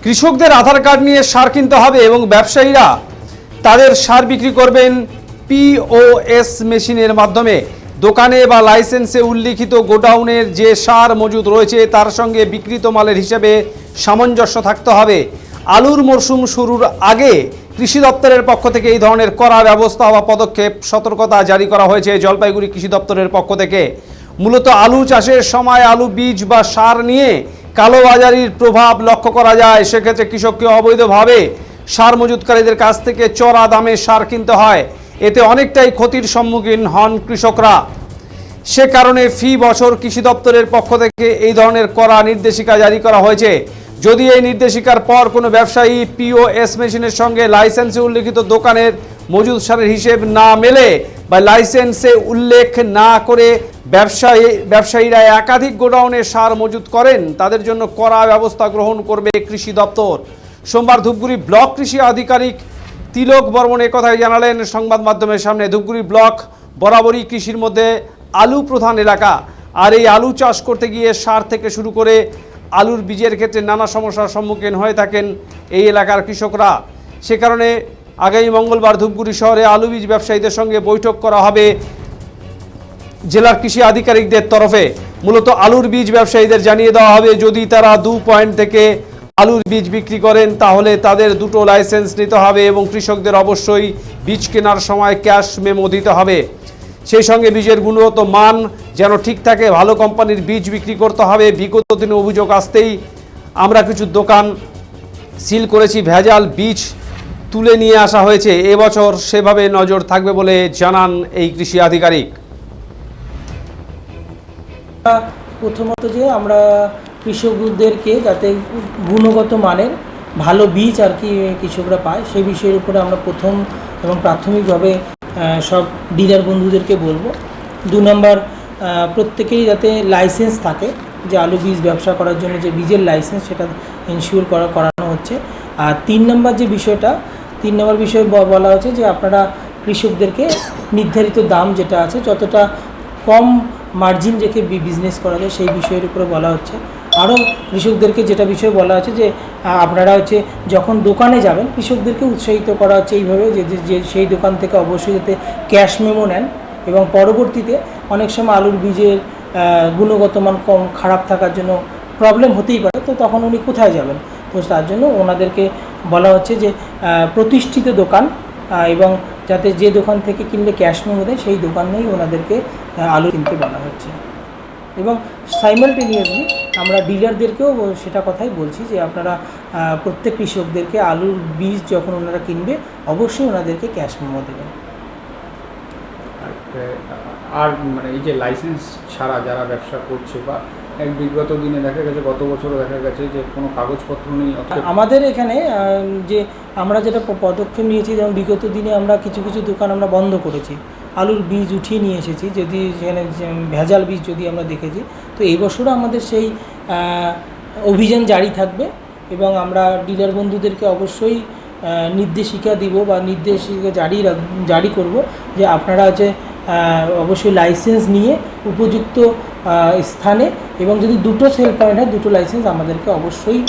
কৃষকদের আধার কার্ড নিয়ে সার কিনতে হবে এবং ব্যবসায়ীরা তাদের সার বিক্রি করবেন পিওএস মেশিনের মাধ্যমে। দোকানে বা লাইসেন্সে উল্লিখিত গোডাউনের যে সার মজুদ রয়েছে তার সঙ্গে বিক্রিত মালের হিসেবে সামঞ্জস্য থাকতে হবে। আলুর মরশুম শুরুর আগে কৃষি দপ্তরের পক্ষ থেকে এই ধরনের কড়া ব্যবস্থা বা পদক্ষেপ সতর্কতা জারি করা হয়েছে জলপাইগুড়ি কৃষি দপ্তরের পক্ষ থেকে। মূলত আলু চাষের সময় আলু বীজ বা সার নিয়ে কালোবাজারির প্রভাব লক্ষ্য করা যায়। সেক্ষেত্রে কৃষককে অবৈধভাবে সার মজুতকারীদের কাছ থেকে চড়া দামে সার কিনতে হয়। এতে অনেকটাই ক্ষতির সম্মুখীন হন কৃষকরা। সে কারণে ফি বছর কৃষি দপ্তরের পক্ষ থেকে এই ধরনের কড়া নির্দেশিকা জারি করা হয়েছে। যদি এই নির্দেশিকার পর কোনো ব্যবসায়ী পিওএস মেশিনের সঙ্গে লাইসেন্সে উল্লেখিত দোকানের মজুদ সারের হিসেব না মেলে বা লাইসেন্সে উল্লেখ না করে ব্যবসায়ীরা একাধিক গোডাউনে সার মজুত করেন, তাদের জন্য কড়া ব্যবস্থা গ্রহণ করবে কৃষি দপ্তর। সোমবার ধূপগুড়ি ব্লক কৃষি আধিকারিক তিলক বর্মন একথাই জানালেন সংবাদ মাধ্যমের সামনে। ধূপগুড়ি ব্লক বরাবরই কৃষির মধ্যে আলু প্রধান এলাকা, আর এই আলু চাষ করতে গিয়ে সার থেকে শুরু করে আলুর বীজের ক্ষেত্রে নানা সমস্যার সম্মুখীন হয়ে থাকেন এই এলাকার কৃষকরা। সে কারণে আগামী মঙ্গলবার ধূপগুড়ি শহরে আলু বীজ ব্যবসায়ীদের সঙ্গে বৈঠক করা হবে জেলার কৃষি আধিকারিকদের তরফে। মূলত আলুর বীজ ব্যবসায়ীদের জানিয়ে দেওয়া হবে, যদি তারা 2 পয়েন্ট থেকে আলুর বীজ বিক্রি করেন তাহলে তাদের দুটো লাইসেন্স নিতে হবে এবং কৃষকদের অবশ্যই বীজ কেনার সময় ক্যাশ মেমো দিতে হবে। সেই সঙ্গে বীজের গুণগত মান যেন ঠিক থাকে, ভালো কোম্পানির বীজ বিক্রি করতে হবে। বিগত দিনে অভিযোগ আসতেই আমরা কিছু দোকান সিল করেছি, ভেজাল বীজ তুলে নিয়ে আসা হয়েছে। এবছর সেভাবে নজর থাকবে বলে জানান এই কৃষি আধিকারিক। প্রথমত যে আমরা কৃষকদেরকে যাতে গুণগত মানের ভালো বীজ আর কি কৃষকরা পায় সেই বিষয়ের উপরে আমরা প্রথম এবং প্রাথমিকভাবে সব ডিলার বন্ধুদেরকে বলবো। 2 নম্বর, প্রত্যেকেই যাতে লাইসেন্স থাকে, যে আলু বীজ ব্যবসা করার জন্য যে বীজের লাইসেন্স সেটা ইনশিওর করানো হচ্ছে। আর 3 নম্বর যে বিষয়টা, 3 নম্বর বিষয়ে বলা হচ্ছে যে আপনারা কৃষকদেরকে নির্ধারিত দাম যেটা আছে যতটা কম মার্জিন রেখে বিজনেস করা যায় সেই বিষয়ের উপরে বলা হচ্ছে। আরও কৃষকদেরকে যেটা বিষয় বলা হচ্ছে যে আপনারা হচ্ছে যখন দোকানে যাবেন কৃষকদেরকে উৎসাহিত করা হচ্ছে এইভাবে যে সেই দোকান থেকে অবশ্যই যাতে ক্যাশ মেমো নেন, এবং পরবর্তীতে অনেক সময় আলুর বীজের গুণগত মান খারাপ থাকার জন্য প্রবলেম হতেই পারে, তো তখন উনি কোথায় যাবেন? তো তার জন্য ওনাদেরকে বলা হচ্ছে যে প্রতিষ্ঠিত দোকান এবং যাতে যে দোকান থেকে কিনলে ক্যাশ মেমো দেয় সেই দোকানেই ওনাদেরকে আলু কিনতে বলা হচ্ছে। এবং সাইমালটেনিয়াসলি আমরা ডিলারদেরকেও সেটা কথাই বলছি যে আপনারা প্রত্যেক কৃষকদেরকে আলুর বীজ যখন ওনারা কিনবে অবশ্যই ওনাদেরকে ক্যাশ মেমো দেবেন। আর মানে এই যে লাইসেন্স ছাড়া যারা ব্যবসা করছে বা বিগত দিনে দেখা গেছে, গত বছরও দেখা গেছে যে কোনো কাগজপত্র নেই, আমাদের এখানে যে আমরা যেটা পদক্ষেপ নিয়েছি, যেমন বিগত দিনে আমরা কিছু কিছু দোকান আমরা বন্ধ করেছি, আলুর বীজ উঠিয়ে নিয়ে এসেছি, যদি সেখানে ভেজাল বীজ যদি আমরা দেখেছি, তো এই বছরও আমাদের সেই অভিযান জারি থাকবে এবং আমরা ডিলার বন্ধুদেরকে অবশ্যই নির্দেশিকা দিব বা নির্দেশিকা জারি করব যে আপনারা যে অবশ্যই লাইসেন্স নিয়ে উপযুক্ত স্থানে, এবং যদি 2টো সেল পয়েন্ট হয় 2টো লাইসেন্স আমাদেরকে অবশ্যই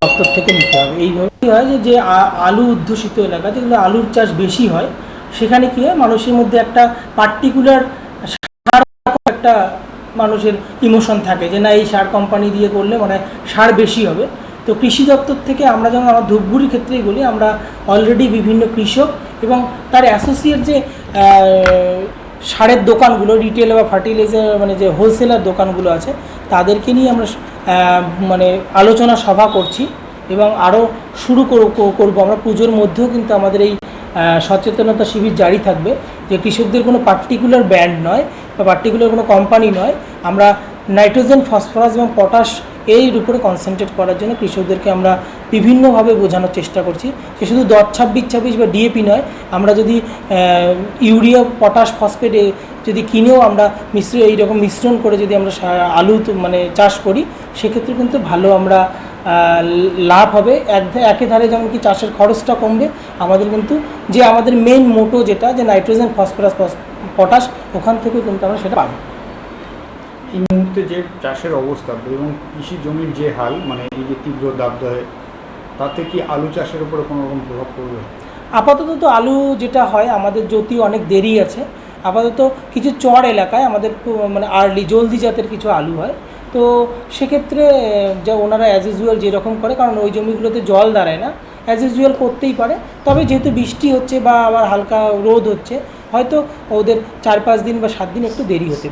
দপ্তর থেকে নিতে হবে। এইভাবেই হয় যে আলু অধ্যুষিত এলাকা যেগুলো আলুর চাষ বেশি হয় সেখানে কী হয়, মানুষের মধ্যে একটা পার্টিকুলার সার একটা মানুষের ইমোশন থাকে যে না এই সার কোম্পানি দিয়ে করলে মানে সার বেশি হবে। তো কৃষি দপ্তর থেকে আমরা যেমন আমার ধূপগুড়ির ক্ষেত্রেই বলি, আমরা অলরেডি বিভিন্ন কৃষক এবং তার অ্যাসোসিয়েট যে সারের দোকানগুলো, রিটেল বা ফার্টিলাইজার মানে যে হোলসেলার দোকানগুলো আছে তাদেরকে নিয়ে আমরা মানে আলোচনা সভা করছি এবং আরও শুরু করবো। আমরা পুজোর মধ্যেও কিন্তু আমাদের এই সচেতনতা শিবির জারি থাকবে যে কৃষকদের কোনো পার্টিকুলার ব্র্যান্ড নয় বা পার্টিকুলার কোনো কোম্পানি নয়, আমরা নাইট্রোজেন, ফসফরাস এবং পটাশ এর উপরে কনসেন্ট্রেট করার জন্য কৃষকদেরকে আমরা বিভিন্নভাবে বোঝানোর চেষ্টা করছি যে শুধু 10-26-26 বা ডিএপি নয়, আমরা যদি ইউরিয়া, পটাশ, ফসফেট যদি কিনেও আমরা এইরকম মিশ্রণ করে যদি আমরা আলু মানে চাষ করি সেক্ষেত্রে কিন্তু ভালো আমরা লাভ হবে। একে ধারে যেমন কি চাষের খরচটা কমবে, আমাদের কিন্তু যে আমাদের মেইন মোটো যেটা যে নাইট্রোজেন, ফসফরাস, পটাশ, ওখান থেকেও কিন্তু আমরা সেটা পাবো। এই মুহূর্তে যে চাষের অবস্থা এবং কৃষি জমির যে হাল, মানে এই যে তীব্র দাবদাহে তাতে কি আলু চাষের উপরে কোনো রকম প্রভাব পড়বে? আপাতত তো আলু যেটা হয় আমাদের জ্যোতি অনেক দেরি আছে, আপাতত কিছু চর এলাকায় আমাদের মানে আর্লি জলদি জাতের কিছু আলু হয়। তো সেক্ষেত্রে যা ওনারা অ্যাজ ইউজুয়াল যেরকম করে, কারণ ওই জমিগুলোতে জল দাঁড়ায় না, অ্যাজ ইউজুয়াল করতেই পারে। তবে যেহেতু বৃষ্টি হচ্ছে বা আবার হালকা রোদ হচ্ছে, হয়তো ওদের 4-5 দিন বা 7 দিন একটু দেরি হতে পারে।